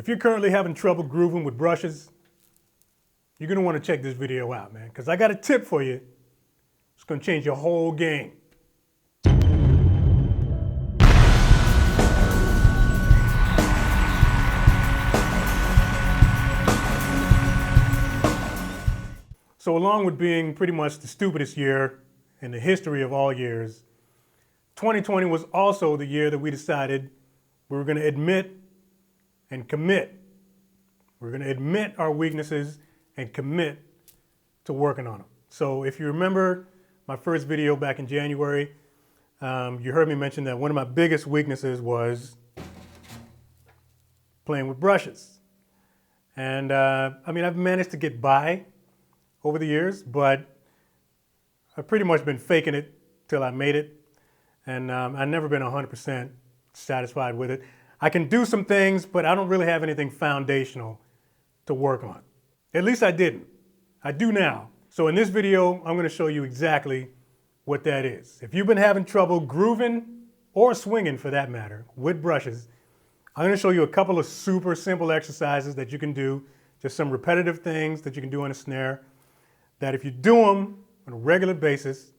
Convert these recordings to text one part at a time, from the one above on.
If you're currently having trouble grooving with brushes, you're gonna wanna check this video out, man, because I got a tip for you. It's gonna change your whole game. So along with being pretty much the stupidest year in the history of all years, 2020 was also the year that we decided we were gonna admit and commit. We're gonna admit our weaknesses and commit to working on them. So if you remember my first video back in January, you heard me mention that one of my biggest weaknesses was playing with brushes. And I mean, I've managed to get by over the years, but I've pretty much been faking it till I made it. And I've never been 100% satisfied with it. I can do some things, but I don't really have anything foundational to work on. At least I didn't. I do now. So in this video, I'm gonna show you exactly what that is. If you've been having trouble grooving or swinging for that matter with brushes, I'm gonna show you a couple of super simple exercises that you can do, just some repetitive things that you can do on a snare, that if you do them on a regular basis,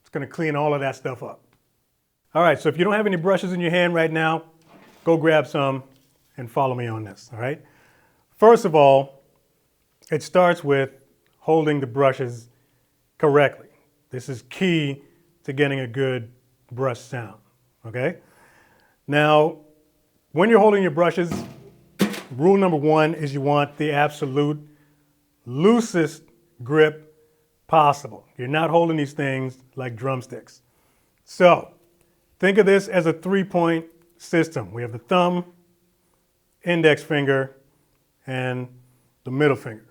it's gonna clean all of that stuff up. All right, so if you don't have any brushes in your hand right now, go grab some and follow me on this, all right? First of all, it starts with holding the brushes correctly. This is key to getting a good brush sound, okay? Now, when you're holding your brushes, rule number one is you want the absolute loosest grip possible. You're not holding these things like drumsticks. So, think of this as a three-point system. We have the thumb, index finger, and the middle finger.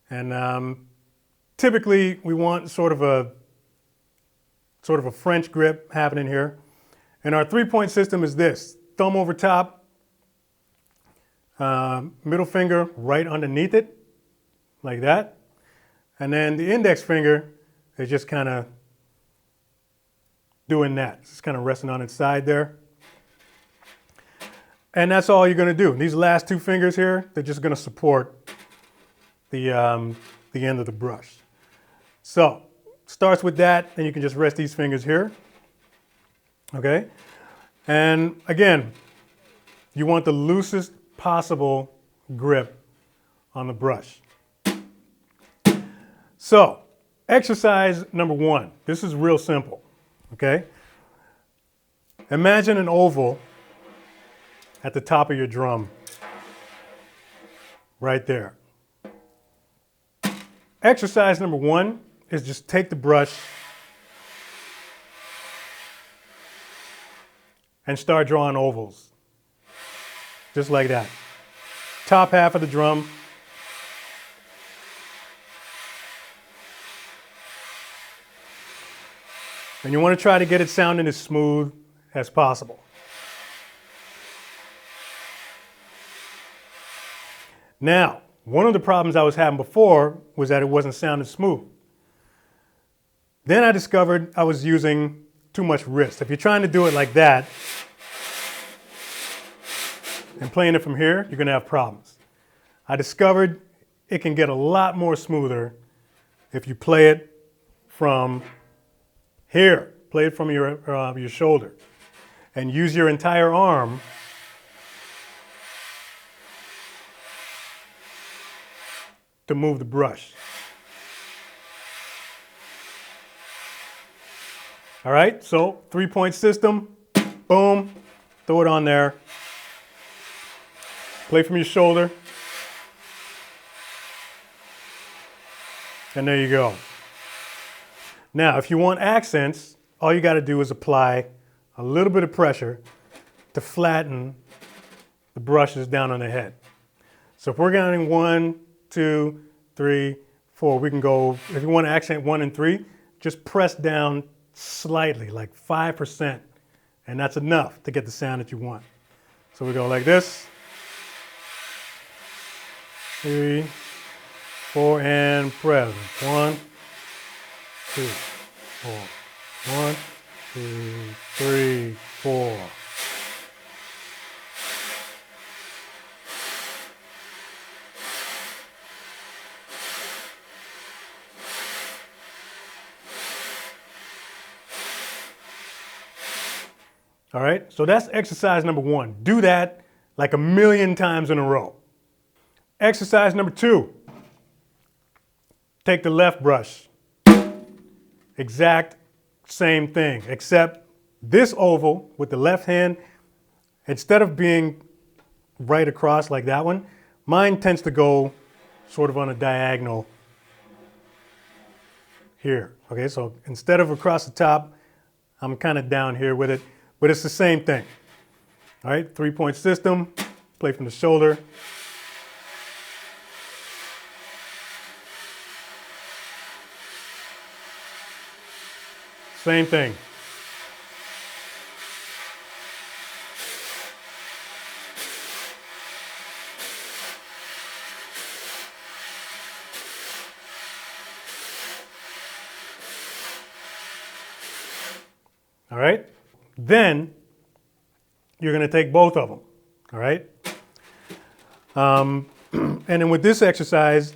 And typically we want sort of a French grip happening here. And our three-point system is this: thumb over top, middle finger right underneath it, like that. And then the index finger is just kind of doing that. It's kind of resting on its side there. And that's all you're gonna do. These last two fingers here, they're just gonna support the end of the brush. So, starts with that, and you can just rest these fingers here, okay? And again, you want the loosest possible grip on the brush. So, exercise number one. This is real simple, okay? Imagine an oval at the top of your drum, right there. Exercise number one is just take the brush and start drawing ovals, just like that. Top half of the drum. And you want to try to get it sounding as smooth as possible. Now, one of the problems I was having before was that it wasn't sounding smooth. Then I discovered I was using too much wrist. If you're trying to do it like that and playing it from here, you're gonna have problems. I discovered it can get a lot more smoother if you play it from here. Play it from your shoulder and use your entire arm to move the brush. All right, so three-point system, boom, throw it on there. Play from your shoulder. And there you go. Now, if you want accents, all you gotta do is apply a little bit of pressure to flatten the brushes down on the head. So if we're getting 1, 2, 3, 4, we can go, if you want to accent 1 and 3, just press down slightly, like 5%, and that's enough to get the sound that you want. So we go like this, 3, 4, and press. 1, 2, 4. 1, 2, 3, 4. All right, so that's exercise number 1. Do that like 1,000,000 times in a row. Exercise number 2, take the left brush. Exact same thing, except this oval with the left hand, instead of being right across like that one, mine tends to go sort of on a diagonal here. Okay, so instead of across the top, I'm kind of down here with it, but it's the same thing. All right, 3-point system, play from the shoulder. Same thing. All right, then you're going to take both of them. All right, and then with this exercise,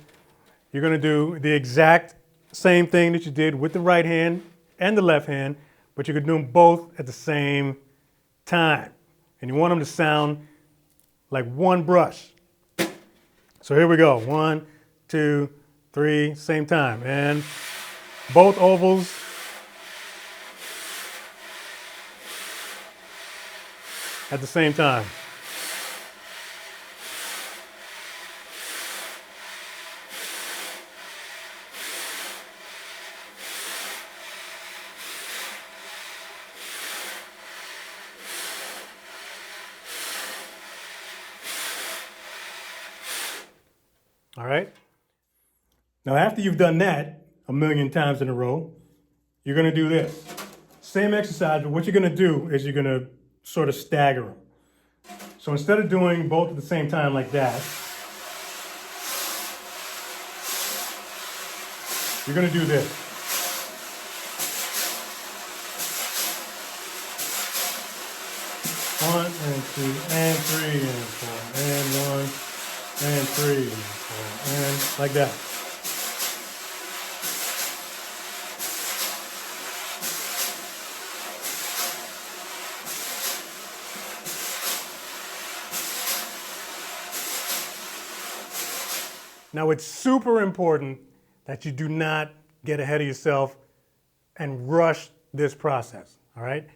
you're going to do the exact same thing that you did with the right hand and the left hand, but you're going to do them both at the same time. And you want them to sound like one brush. So here we go. 1, 2, 3, same time. And both ovals. At the same time. All right. Now, after you've done that 1,000,000 times in a row, you're going to do this. Same exercise, but what you're going to do is you're going to sort of stagger them. So instead of doing both at the same time like that, you're going to do this. One and 2 and 3 and 4 and 1 and 3 and 4 and like that. Now, it's super important that you do not get ahead of yourself and rush this process, all right?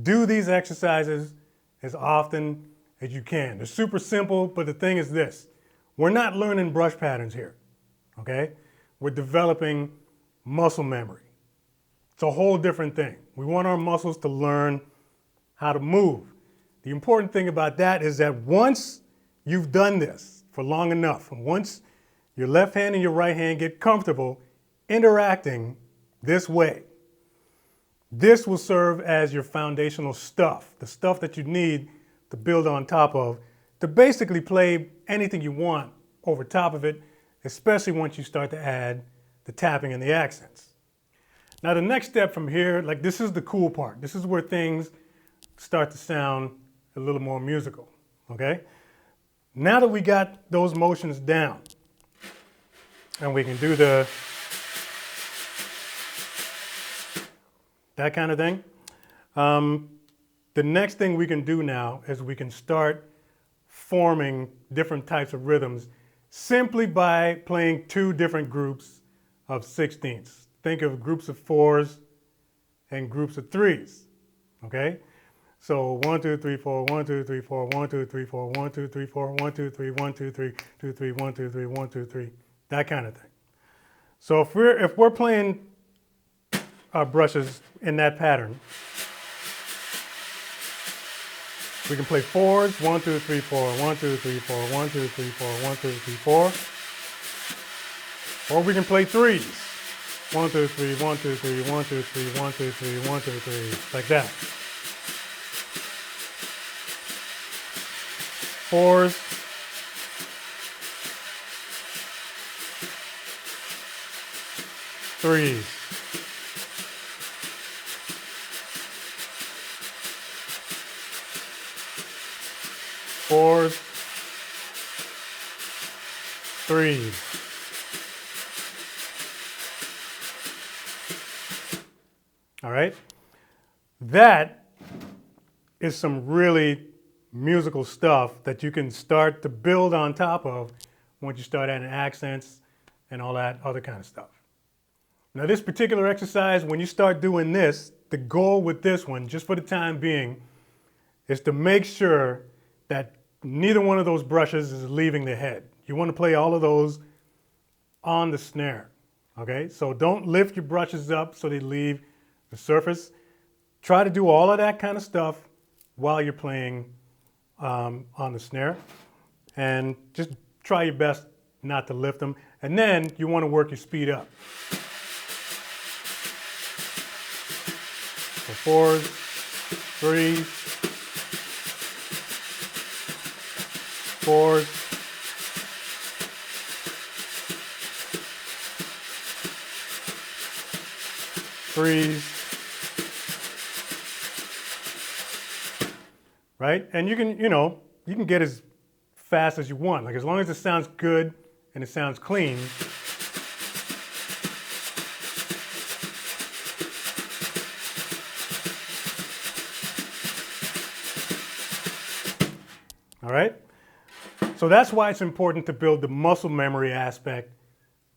Do these exercises as often as you can. They're super simple, but the thing is this. We're not learning brush patterns here, okay? We're developing muscle memory. It's a whole different thing. We want our muscles to learn how to move. The important thing about that is that once you've done this for long enough, and once your left hand and your right hand get comfortable interacting this way, this will serve as your foundational stuff, the stuff that you need to build on top of, to basically play anything you want over top of it, especially once you start to add the tapping and the accents. Now, the next step from here, like this is the cool part. This is where things start to sound a little more musical, okay? Now that we got those motions down, and we can do that kind of thing. The next thing we can do now is we can start forming different types of rhythms simply by playing 2 different groups of 16ths. Think of groups of 4s and groups of 3s, okay? So 1, 2, 3, 4, 1, 2, 3, 4, 1, 2, 3, 4, 1, 2, 3, 4, 1, 2, 3, 1, 2, 3, 2, 3, 1, 2, 3, 1, 2, 3, that kind of thing. So if we're playing our brushes in that pattern, we can play 4s, 1, 2, 3, 4, 1, 2, 3, 4, 1, 2, 3, 4, 1, 2, 3, 4. Or we can play 3s. 1, 2, 3, 1, 2, 3, 1, 2, 3, 1, 2, 3, 1, 2, 3, like that. 4s. 3s. 4s. 3s. All right. That is some really musical stuff that you can start to build on top of once you start adding accents and all that other kind of stuff. Now this particular exercise, when you start doing this, the goal with this one, just for the time being, is to make sure that neither one of those brushes is leaving the head. You want to play all of those on the snare, okay? So don't lift your brushes up so they leave the surface. Try to do all of that kind of stuff while you're playing on the snare, and just try your best not to lift them. And then you want to work your speed up. So 4s, 3s, 4s, 3s, right? And you can, you can get as fast as you want. Like as long as it sounds good and it sounds clean. All right? So that's why it's important to build the muscle memory aspect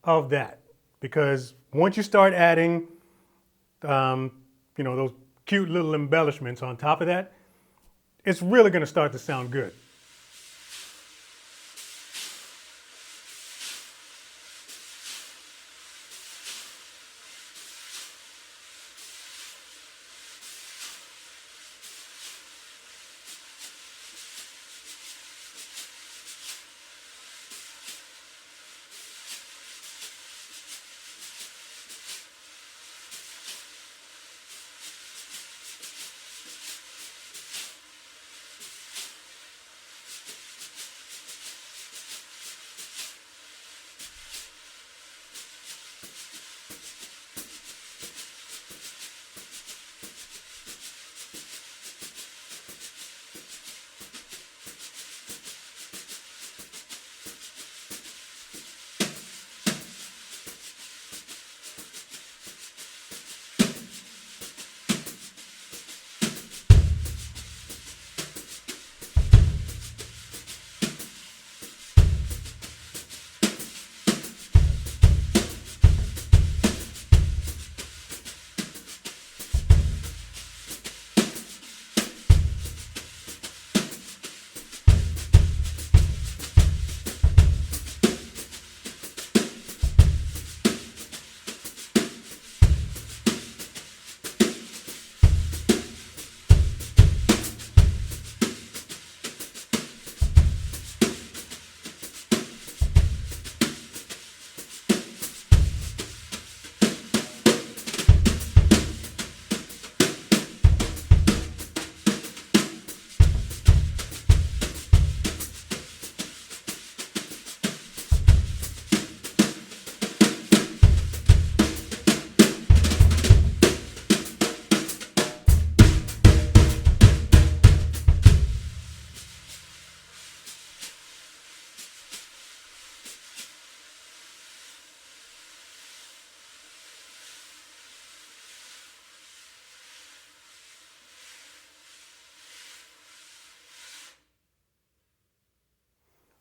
of that. Because once you start adding, those cute little embellishments on top of that, it's really going to start to sound good.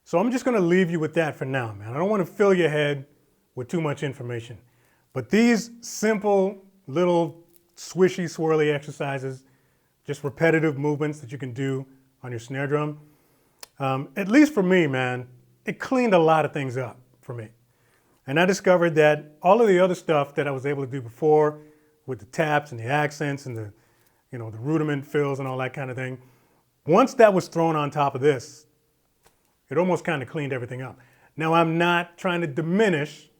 So I'm just going to leave you with that for now, man. I don't want to fill your head with too much information. But these simple little swishy, swirly exercises, just repetitive movements that you can do on your snare drum, at least for me, man, it cleaned a lot of things up for me. And I discovered that all of the other stuff that I was able to do before with the taps and the accents and the rudiment fills and all that kind of thing, once that was thrown on top of this, it almost kind of cleaned everything up. Now, I'm not trying to diminish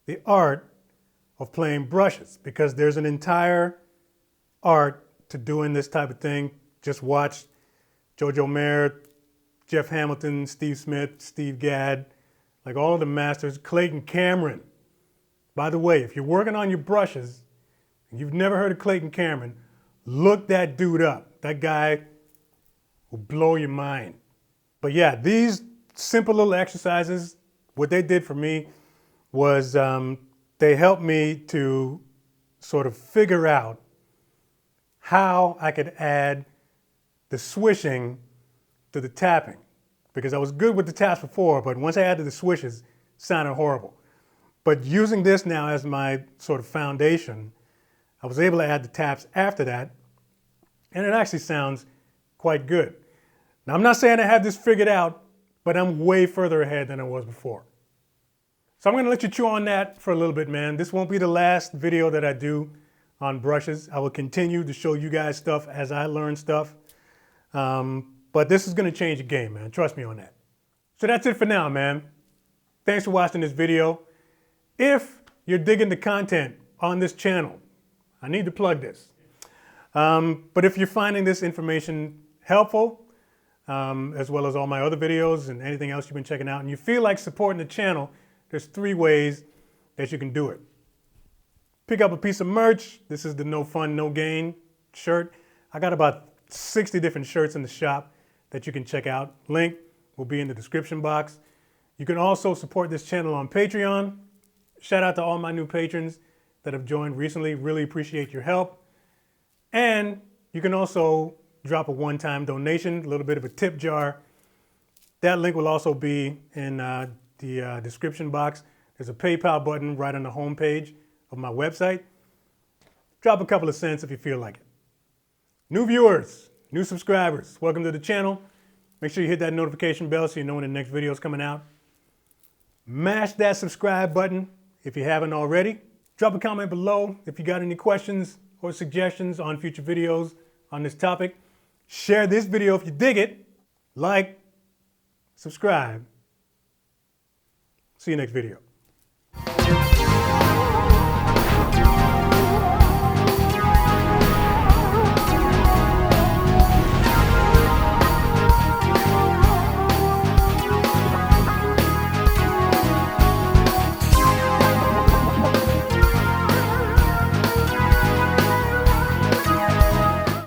the art of playing brushes, because there's an entire art to doing this type of thing. Just watch Jojo Mayer, Jeff Hamilton, Steve Smith, Steve Gadd, like all of the masters, Clayton Cameron. By the way, if you're working on your brushes and you've never heard of Clayton Cameron, look that dude up. That guy will blow your mind. But yeah, these simple little exercises, what they did for me was they helped me to sort of figure out how I could add the swishing to the tapping, because I was good with the taps before, but once I added the swishes, it sounded horrible. But using this now as my sort of foundation, I was able to add the taps after that, and it actually sounds quite good. Now, I'm not saying I have this figured out, but I'm way further ahead than I was before. So I'm gonna let you chew on that for a little bit, man. This won't be the last video that I do on brushes. I will continue to show you guys stuff as I learn stuff. But this is gonna change the game, man. Trust me on that. So that's it for now, man. Thanks for watching this video. If you're digging the content on this channel, I need to plug this. But if you're finding this information helpful, as well as all my other videos and anything else you've been checking out, and you feel like supporting the channel, there's 3 ways that you can do it. Pick up a piece of merch. This is the No Fun, No Gain shirt. I got about 60 different shirts in the shop that you can check out. Link will be in the description box. You can also support this channel on Patreon. Shout out to all my new patrons that have joined recently. Really appreciate your help. And you can also drop a one-time donation, a little bit of a tip jar. That link will also be in the description box. There's a PayPal button right on the home page of my website. Drop a couple of cents if you feel like it. New viewers, new subscribers, welcome to the channel. Make sure you hit that notification bell so you know when the next video is coming out. Mash that subscribe button if you haven't already. Drop a comment below if you got any questions or suggestions on future videos on this topic. Share this video if you dig it. Like, subscribe. See you next video.